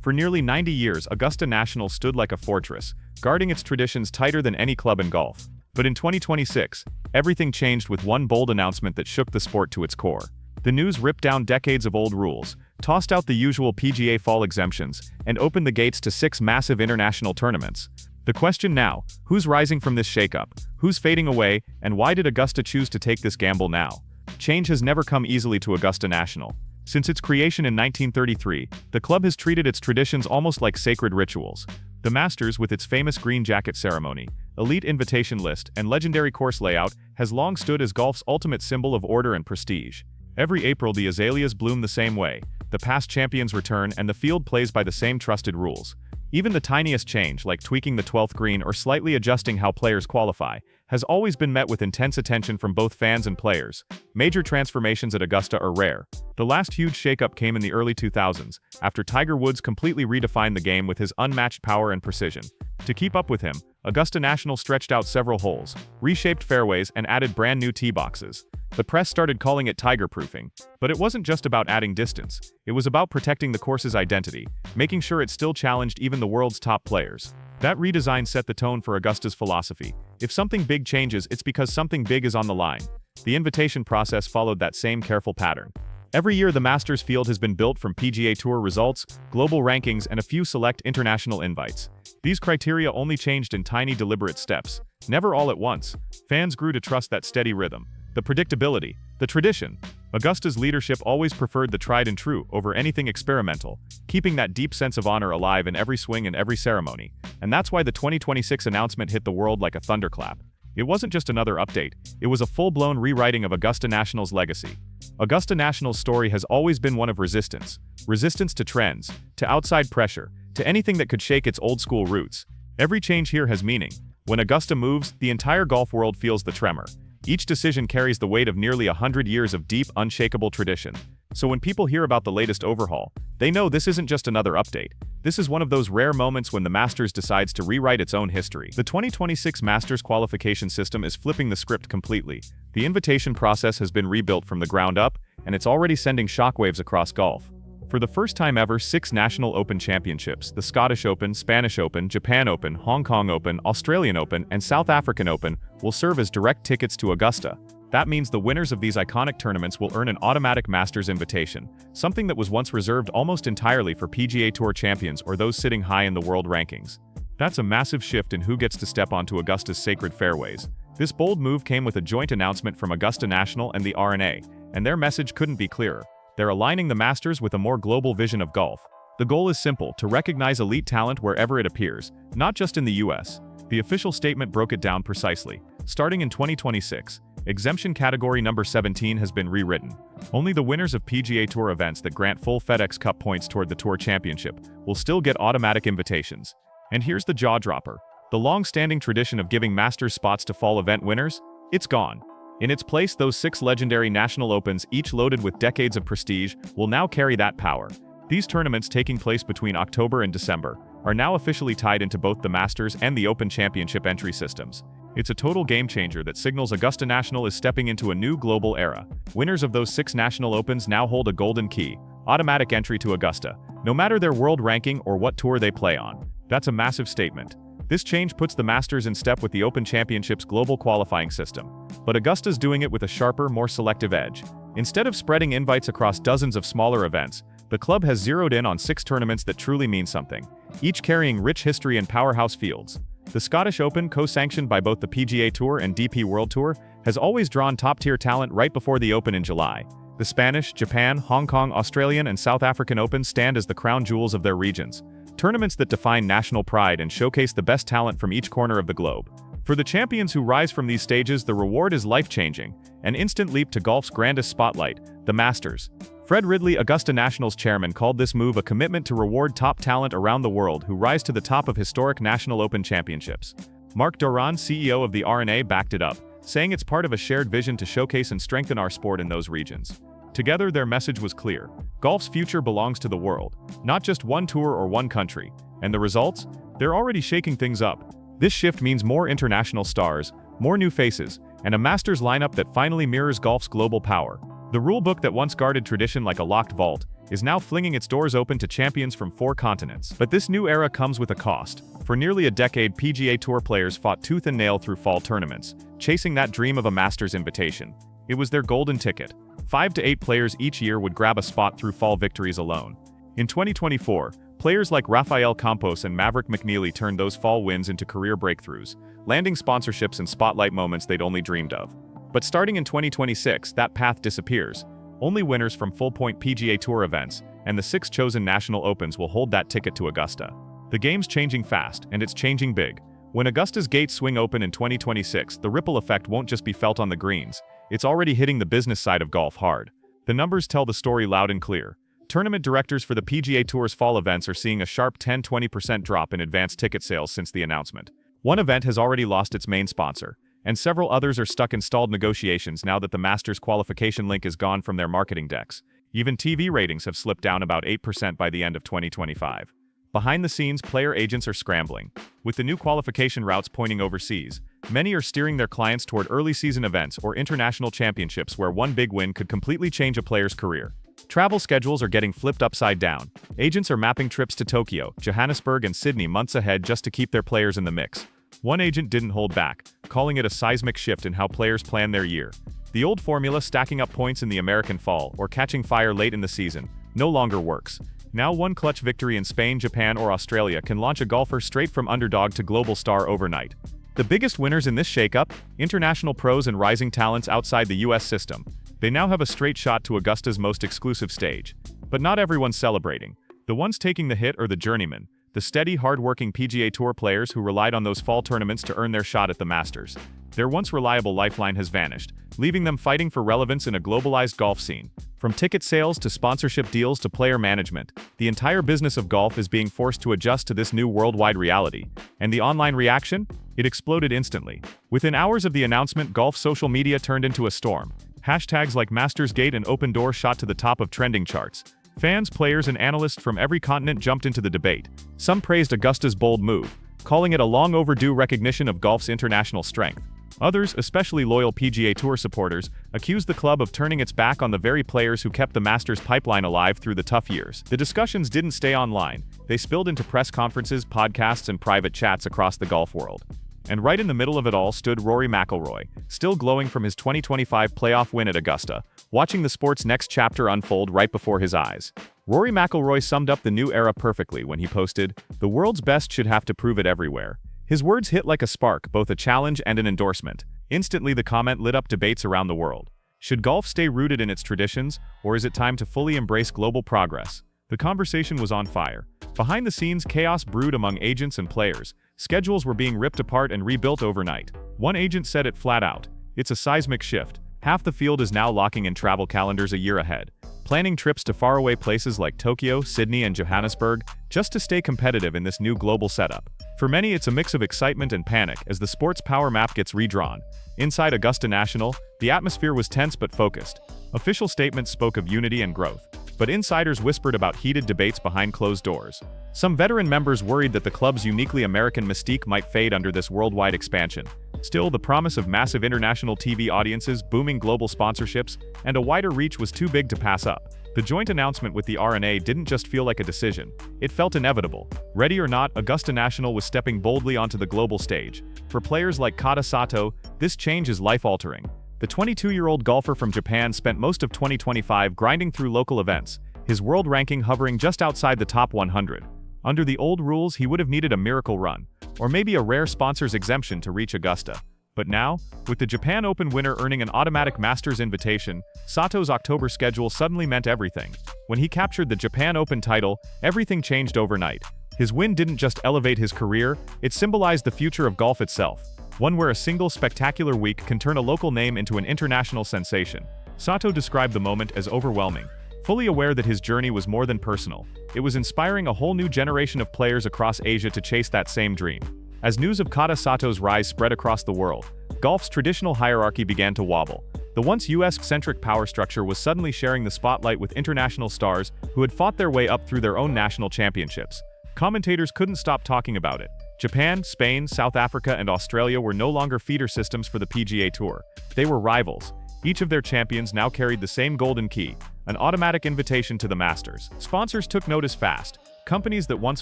For nearly 90 years, Augusta National stood like a fortress, guarding its traditions tighter than any club in golf. But in 2026, everything changed with one bold announcement that shook the sport to its core. The news ripped down decades of old rules, tossed out the usual PGA fall exemptions, and opened the gates to 6 massive international tournaments. The question now, who's rising from this shakeup? Who's fading away, and why did Augusta choose to take this gamble now? Change has never come easily to Augusta National. Since its creation in 1933, the club has treated its traditions almost like sacred rituals. The Masters, with its famous green jacket ceremony, elite invitation list, and legendary course layout, has long stood as golf's ultimate symbol of order and prestige. Every April, the azaleas bloom the same way, the past champions return, and the field plays by the same trusted rules. Even the tiniest change, like tweaking the 12th green or slightly adjusting how players qualify, has always been met with intense attention from both fans and players. Major transformations at Augusta are rare. The last huge shakeup came in the early 2000s, after Tiger Woods completely redefined the game with his unmatched power and precision. To keep up with him, Augusta National stretched out several holes, reshaped fairways, and added brand new tee boxes. The press started calling it tiger-proofing, but it wasn't just about adding distance. It was about protecting the course's identity, making sure it still challenged even the world's top players. That redesign set the tone for Augusta's philosophy. If something big changes, it's because something big is on the line. The invitation process followed that same careful pattern. Every year, the Masters field has been built from PGA Tour results, global rankings, and a few select international invites. These criteria only changed in tiny, deliberate steps, never all at once. Fans grew to trust that steady rhythm, the predictability, the tradition. Augusta's leadership always preferred the tried and true over anything experimental, keeping that deep sense of honor alive in every swing and every ceremony. And that's why the 2026 announcement hit the world like a thunderclap. It wasn't just another update, it was a full-blown rewriting of Augusta National's legacy. Augusta National's story has always been one of resistance. Resistance to trends, to outside pressure, to anything that could shake its old-school roots. Every change here has meaning. When Augusta moves, the entire golf world feels the tremor. Each decision carries the weight of nearly 100 years of deep, unshakable tradition. So when people hear about the latest overhaul, they know this isn't just another update. This is one of those rare moments when the Masters decides to rewrite its own history. The 2026 Masters qualification system is flipping the script completely. The invitation process has been rebuilt from the ground up, and it's already sending shockwaves across golf. For the first time ever, 6 National Open championships, the Scottish Open, Spanish Open, Japan Open, Hong Kong Open, Australian Open, and South African Open, will serve as direct tickets to Augusta. That means the winners of these iconic tournaments will earn an automatic Masters invitation, something that was once reserved almost entirely for PGA Tour champions or those sitting high in the world rankings. That's a massive shift in who gets to step onto Augusta's sacred fairways. This bold move came with a joint announcement from Augusta National and the R&A, and their message couldn't be clearer. They're aligning the Masters with a more global vision of golf. The goal is simple: to recognize elite talent wherever it appears, not just in the US. The official statement broke it down precisely. Starting in 2026, exemption category number 17 has been rewritten. Only the winners of PGA Tour events that grant full FedEx Cup points toward the Tour Championship will still get automatic invitations. And here's the jaw-dropper. The long-standing tradition of giving Masters spots to fall event winners? It's gone. In its place, those 6 legendary National Opens, each loaded with decades of prestige, will now carry that power. These tournaments, taking place between October and December, are now officially tied into both the Masters and the Open Championship entry systems. It's a total game-changer that signals Augusta National is stepping into a new global era. Winners of those 6 National Opens now hold a golden key: automatic entry to Augusta, no matter their world ranking or what tour they play on. That's a massive statement. This change puts the Masters in step with the Open Championship's global qualifying system. But Augusta's doing it with a sharper, more selective edge. Instead of spreading invites across dozens of smaller events, the club has zeroed in on 6 tournaments that truly mean something, each carrying rich history and powerhouse fields. The Scottish Open, co-sanctioned by both the PGA Tour and DP World Tour, has always drawn top-tier talent right before the Open in July. The Spanish, Japan, Hong Kong, Australian, and South African Opens stand as the crown jewels of their regions. Tournaments that define national pride and showcase the best talent from each corner of the globe. For the champions who rise from these stages, the reward is life-changing, an instant leap to golf's grandest spotlight, the Masters. Fred Ridley, Augusta National's chairman, called this move a commitment to reward top talent around the world who rise to the top of historic National Open championships. Marc Doran, CEO of the R&A, backed it up, saying it's part of a shared vision to showcase and strengthen our sport in those regions. Together, their message was clear: golf's future belongs to the world, not just one tour or one country. And the results? They're already shaking things up. This shift means more international stars, more new faces, and a Masters lineup that finally mirrors golf's global power. The rulebook that once guarded tradition like a locked vault is now flinging its doors open to champions from 4 continents. But this new era comes with a cost. For nearly a decade, PGA Tour players fought tooth and nail through fall tournaments, chasing that dream of a Masters invitation. It was their golden ticket. 5 to 8 players each year would grab a spot through fall victories alone. In 2024, players like Rafael Campos and Maverick McNeely turned those fall wins into career breakthroughs, landing sponsorships and spotlight moments they'd only dreamed of. But starting in 2026, that path disappears. Only winners from full-point PGA Tour events and the 6 chosen National Opens will hold that ticket to Augusta. The game's changing fast, and it's changing big. When Augusta's gates swing open in 2026, the ripple effect won't just be felt on the greens. It's already hitting the business side of golf hard. The numbers tell the story loud and clear. Tournament directors for the PGA Tour's fall events are seeing a sharp 10–20% drop in advance ticket sales since the announcement. One event has already lost its main sponsor, and several others are stuck in stalled negotiations now that the Masters qualification link is gone from their marketing decks. Even TV ratings have slipped down about 8% by the end of 2025. Behind the scenes, player agents are scrambling. With the new qualification routes pointing overseas, many are steering their clients toward early season events or international championships where one big win could completely change a player's career. Travel schedules are getting flipped upside down. Agents are mapping trips to Tokyo, Johannesburg, and Sydney months ahead just to keep their players in the mix. One agent didn't hold back, calling it a seismic shift in how players plan their year. The old formula, stacking up points in the American fall or catching fire late in the season, no longer works. Now one clutch victory in Spain, Japan, or Australia can launch a golfer straight from underdog to global star overnight. The biggest winners in this shakeup? International pros and rising talents outside the US system. They now have a straight shot to Augusta's most exclusive stage. But not everyone's celebrating. The ones taking the hit are the journeymen, the steady, hard-working PGA Tour players who relied on those fall tournaments to earn their shot at the Masters. Their once reliable lifeline has vanished, leaving them fighting for relevance in a globalized golf scene. From ticket sales to sponsorship deals to player management, the entire business of golf is being forced to adjust to this new worldwide reality. And the online reaction? It exploded instantly. Within hours of the announcement, golf social media turned into a storm. Hashtags like MastersGate and Open Door shot to the top of trending charts. Fans, players, and analysts from every continent jumped into the debate. Some praised Augusta's bold move, calling it a long overdue recognition of golf's international strength. Others, especially loyal PGA Tour supporters, accused the club of turning its back on the very players who kept the Masters pipeline alive through the tough years. The discussions didn't stay online. They spilled into press conferences, podcasts, and private chats across the golf world. And right in the middle of it all stood Rory McIlroy, still glowing from his 2025 playoff win at Augusta, watching the sport's next chapter unfold right before his eyes. Rory McIlroy summed up the new era perfectly when he posted, "The world's best should have to prove it everywhere." His words hit like a spark, both a challenge and an endorsement. Instantly, the comment lit up debates around the world. Should golf stay rooted in its traditions, or is it time to fully embrace global progress? The conversation was on fire. Behind the scenes, chaos brewed among agents and players. Schedules were being ripped apart and rebuilt overnight. One agent said it flat out. It's a seismic shift. Half the field is now locking in travel calendars a year ahead, planning trips to faraway places like Tokyo, Sydney, and Johannesburg, just to stay competitive in this new global setup. For many, it's a mix of excitement and panic as the sport's power map gets redrawn. Inside Augusta National, the atmosphere was tense but focused. Official statements spoke of unity and growth, but insiders whispered about heated debates behind closed doors. Some veteran members worried that the club's uniquely American mystique might fade under this worldwide expansion. Still, the promise of massive international TV audiences, booming global sponsorships, and a wider reach was too big to pass up. The joint announcement with the R&A didn't just feel like a decision. It felt inevitable. Ready or not, Augusta National was stepping boldly onto the global stage. For players like Kata Sato, this change is life-altering. The 22-year-old golfer from Japan spent most of 2025 grinding through local events, his world ranking hovering just outside the top 100. Under the old rules, he would have needed a miracle run, or maybe a rare sponsor's exemption to reach Augusta. But now, with the Japan Open winner earning an automatic Masters invitation, Sato's October schedule suddenly meant everything. When he captured the Japan Open title, everything changed overnight. His win didn't just elevate his career, it symbolized the future of golf itself, one where a single spectacular week can turn a local name into an international sensation. Sato described the moment as overwhelming, fully aware that his journey was more than personal. It was inspiring a whole new generation of players across Asia to chase that same dream. As news of Kata Sato's rise spread across the world, golf's traditional hierarchy began to wobble. The once US-centric power structure was suddenly sharing the spotlight with international stars who had fought their way up through their own national championships. Commentators couldn't stop talking about it. Japan, Spain, South Africa, and Australia were no longer feeder systems for the PGA Tour. They were rivals. Each of their champions now carried the same golden key, an automatic invitation to the Masters. Sponsors took notice fast. Companies that once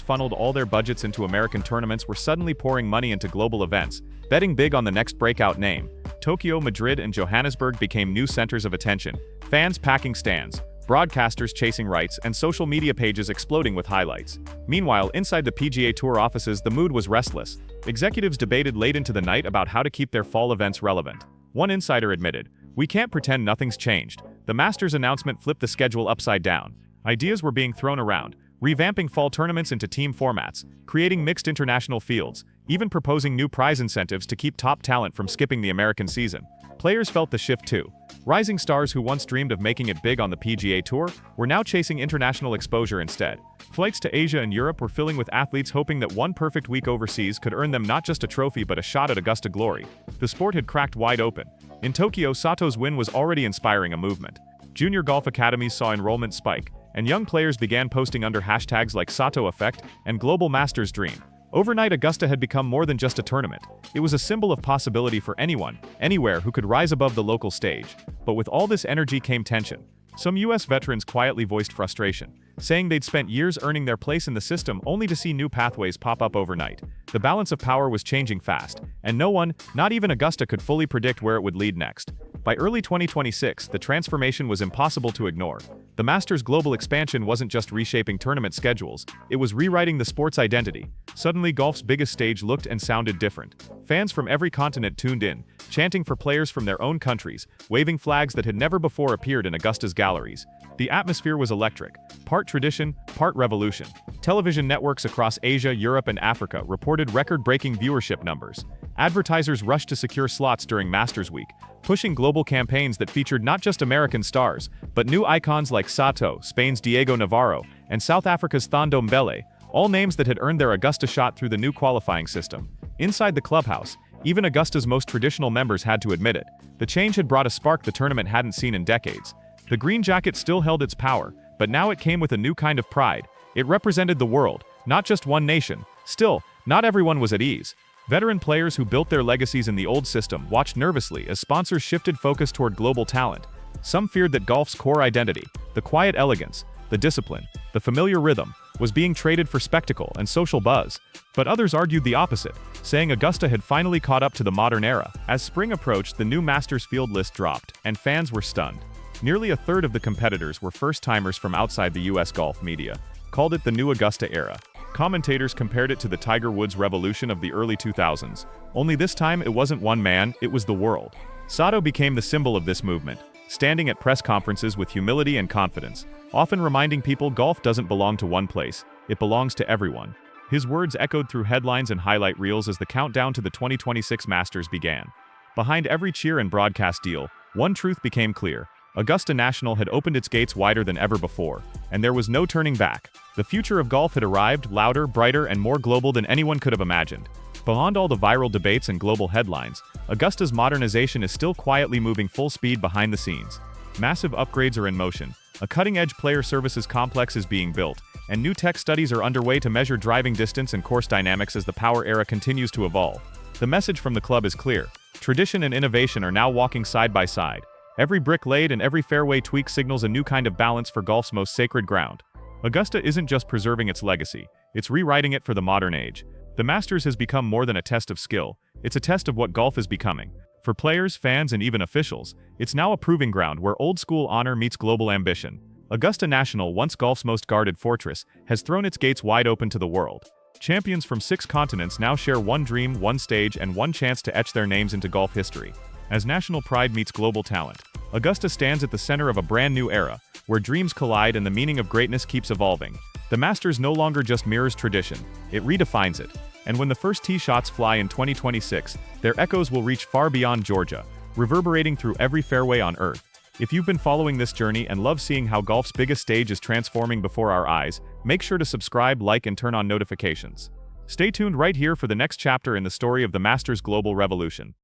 funneled all their budgets into American tournaments were suddenly pouring money into global events, betting big on the next breakout name. Tokyo, Madrid, and Johannesburg became new centers of attention, fans packing stands, broadcasters chasing rights, and social media pages exploding with highlights. Meanwhile, inside the PGA Tour offices, the mood was restless. Executives debated late into the night about how to keep their fall events relevant. One insider admitted, "We can't pretend nothing's changed." The Masters announcement flipped the schedule upside down. Ideas were being thrown around, revamping fall tournaments into team formats, creating mixed international fields, even proposing new prize incentives to keep top talent from skipping the American season. Players felt the shift too. Rising stars who once dreamed of making it big on the PGA Tour were now chasing international exposure instead. Flights to Asia and Europe were filling with athletes hoping that one perfect week overseas could earn them not just a trophy but a shot at Augusta glory. The sport had cracked wide open. In Tokyo, Sato's win was already inspiring a movement. Junior golf academies saw enrollment spike, and young players began posting under hashtags like Sato Effect and Global Masters Dream. Overnight, Augusta had become more than just a tournament. It was a symbol of possibility for anyone, anywhere who could rise above the local stage. But with all this energy came tension. Some US veterans quietly voiced frustration, saying they'd spent years earning their place in the system only to see new pathways pop up overnight. The balance of power was changing fast, and no one, not even Augusta, could fully predict where it would lead next. By early 2026, the transformation was impossible to ignore. The Masters' global expansion wasn't just reshaping tournament schedules, it was rewriting the sport's identity. Suddenly, golf's biggest stage looked and sounded different. Fans from every continent tuned in, chanting for players from their own countries, waving flags that had never before appeared in Augusta's galleries. The atmosphere was electric, part tradition, part revolution. Television networks across Asia, Europe, and Africa reported record-breaking viewership numbers. Advertisers rushed to secure slots during Masters Week, pushing global campaigns that featured not just American stars, but new icons like Sato, Spain's Diego Navarro, and South Africa's Thando Mbele, all names that had earned their Augusta shot through the new qualifying system. Inside the clubhouse, even Augusta's most traditional members had to admit it. The change had brought a spark the tournament hadn't seen in decades. The green jacket still held its power, but now it came with a new kind of pride. It represented the world, not just one nation. Still, not everyone was at ease. Veteran players who built their legacies in the old system watched nervously as sponsors shifted focus toward global talent. Some feared that golf's core identity, the quiet elegance, the discipline, the familiar rhythm, was being traded for spectacle and social buzz. But others argued the opposite, saying Augusta had finally caught up to the modern era. As spring approached, the new Masters field list dropped, and fans were stunned. Nearly a third of the competitors were first-timers from outside the US golf media, called it the new Augusta era. Commentators compared it to the Tiger Woods revolution of the early 2000s. Only this time it wasn't one man, it was the world. Sato became the symbol of this movement, standing at press conferences with humility and confidence, often reminding people golf doesn't belong to one place, it belongs to everyone. His words echoed through headlines and highlight reels as the countdown to the 2026 Masters began. Behind every cheer and broadcast deal, one truth became clear. Augusta National had opened its gates wider than ever before, and there was no turning back. The future of golf had arrived, louder, brighter, and more global than anyone could have imagined. Beyond all the viral debates and global headlines, Augusta's modernization is still quietly moving full speed behind the scenes. Massive upgrades are in motion, a cutting-edge player services complex is being built, and new tech studies are underway to measure driving distance and course dynamics as the power era continues to evolve. The message from the club is clear. Tradition and innovation are now walking side by side. Every brick laid and every fairway tweak signals a new kind of balance for golf's most sacred ground. Augusta isn't just preserving its legacy, it's rewriting it for the modern age. The Masters has become more than a test of skill, it's a test of what golf is becoming. For players, fans, and even officials, it's now a proving ground where old-school honor meets global ambition. Augusta National, once golf's most guarded fortress, has thrown its gates wide open to the world. Champions from 6 continents now share one dream, one stage, and one chance to etch their names into golf history. As national pride meets global talent, Augusta stands at the center of a brand new era, where dreams collide and the meaning of greatness keeps evolving. The Masters no longer just mirrors tradition, it redefines it. And when the first tee shots fly in 2026, their echoes will reach far beyond Georgia, reverberating through every fairway on Earth. If you've been following this journey and love seeing how golf's biggest stage is transforming before our eyes, make sure to subscribe, like, and turn on notifications. Stay tuned right here for the next chapter in the story of the Masters Global Revolution.